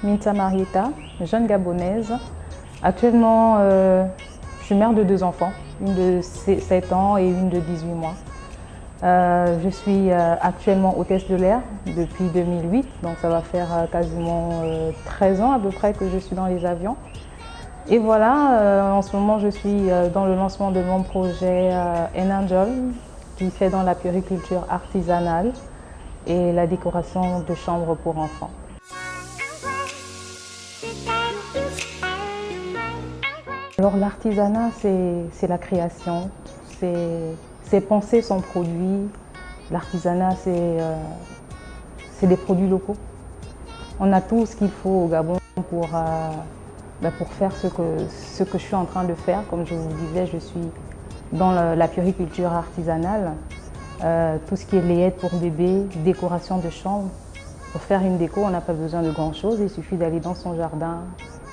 Minta Marieta, jeune gabonaise. Actuellement, je suis mère de 2 enfants, une de 7 ans et une de 18 mois. Je suis actuellement hôtesse de l'air depuis 2008, donc ça va faire quasiment 13 ans à peu près que je suis dans les avions. Et voilà, en ce moment je suis dans le lancement de mon projet Angel, qui fait dans la puériculture artisanale et la décoration de chambres pour enfants. Alors l'artisanat, c'est la création, c'est penser son produit. L'artisanat, c'est des produits locaux. On a tout ce qu'il faut au Gabon pour faire ce que je suis en train de faire. Comme je vous disais, je suis dans la puériculture artisanale. Tout ce qui est layette pour bébé, décoration de chambre. Pour faire une déco, on n'a pas besoin de grand chose. Il suffit d'aller dans son jardin,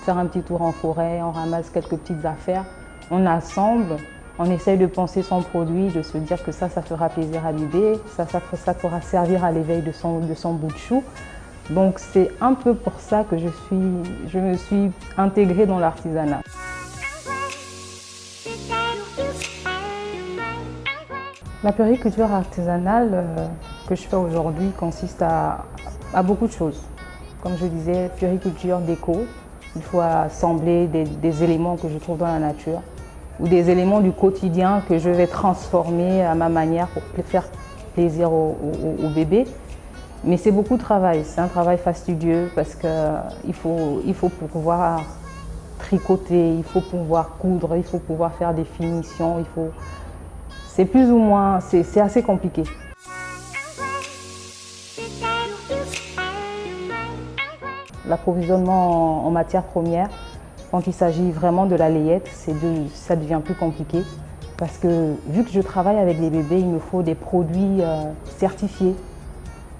faire un petit tour en forêt, on ramasse quelques petites affaires, on assemble, on essaye de penser son produit, de se dire que ça fera plaisir à bébé, ça pourra servir à l'éveil de son bout de chou. Donc c'est un peu pour ça que je me suis intégrée dans l'artisanat. La puériculture artisanale que je fais aujourd'hui consiste à beaucoup de choses. Comme je disais, puériculture, déco. Il faut assembler des éléments que je trouve dans la nature ou des éléments du quotidien que je vais transformer à ma manière pour faire plaisir au bébé. Mais c'est beaucoup de travail, c'est un travail fastidieux parce qu'il faut pouvoir tricoter, il faut pouvoir coudre, il faut pouvoir faire des finitions, c'est plus ou moins, c'est assez compliqué. L'approvisionnement en matières premières, quand il s'agit vraiment de la layette, ça devient plus compliqué parce que vu que je travaille avec des bébés, il me faut des produits certifiés,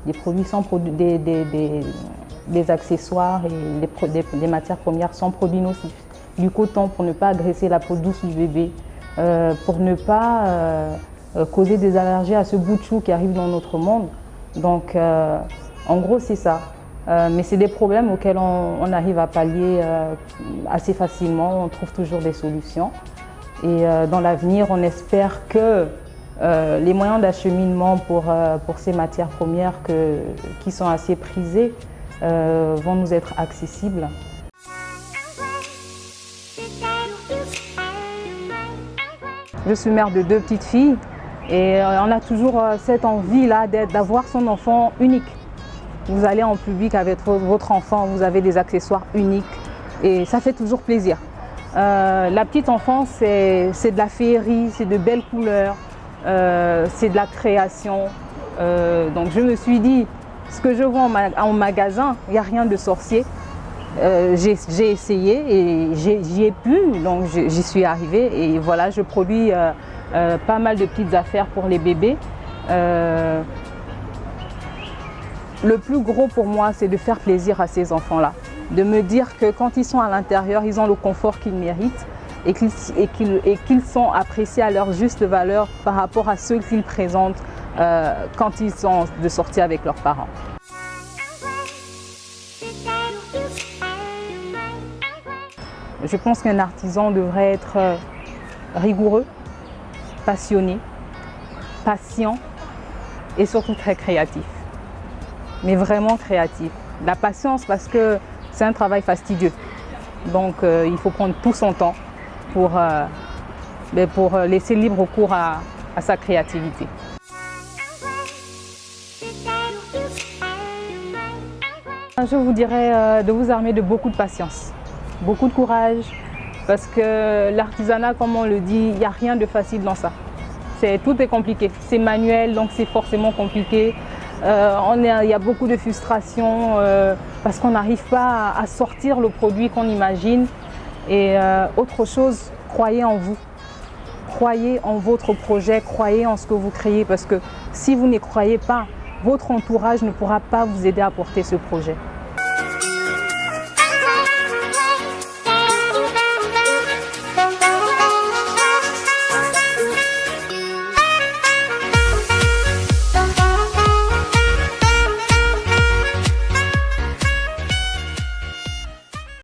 des produits des accessoires et des matières premières sans produits nocifs, du coton pour ne pas agresser la peau douce du bébé, pour ne pas causer des allergies à ce bout de chou qui arrive dans notre monde. Donc en gros c'est ça. Mais c'est des problèmes auxquels on arrive à pallier assez facilement, on trouve toujours des solutions. Et dans l'avenir, on espère que les moyens d'acheminement pour ces matières premières qui sont assez prisées vont nous être accessibles. Je suis mère de 2 petites filles et on a toujours cette envie-là d'avoir son enfant unique. Vous allez en public avec votre enfant, vous avez des accessoires uniques et ça fait toujours plaisir. La petite enfance, c'est de la féerie, c'est de belles couleurs, c'est de la création. Donc je me suis dit, ce que je vois en magasin, il n'y a rien de sorcier. J'ai essayé et j'y ai pu, donc j'y suis arrivée et voilà, je produis pas mal de petites affaires pour les bébés. Le plus gros pour moi, c'est de faire plaisir à ces enfants-là, de me dire que quand ils sont à l'intérieur, ils ont le confort qu'ils méritent et qu'ils sont appréciés à leur juste valeur par rapport à ceux qu'ils présentent quand ils sont de sortie avec leurs parents. Je pense qu'un artisan devrait être rigoureux, passionné, patient et surtout très créatif. Mais vraiment créatif. La patience parce que c'est un travail fastidieux. Donc il faut prendre tout son temps pour laisser libre cours à sa créativité. Je vous dirais de vous armer de beaucoup de patience, beaucoup de courage, parce que l'artisanat, comme on le dit, il n'y a rien de facile dans ça. Tout est compliqué, c'est manuel, donc c'est forcément compliqué. Il y a beaucoup de frustration parce qu'on n'arrive pas à sortir le produit qu'on imagine. Et autre chose, croyez en vous, croyez en votre projet, croyez en ce que vous créez parce que si vous n'y croyez pas, votre entourage ne pourra pas vous aider à porter ce projet.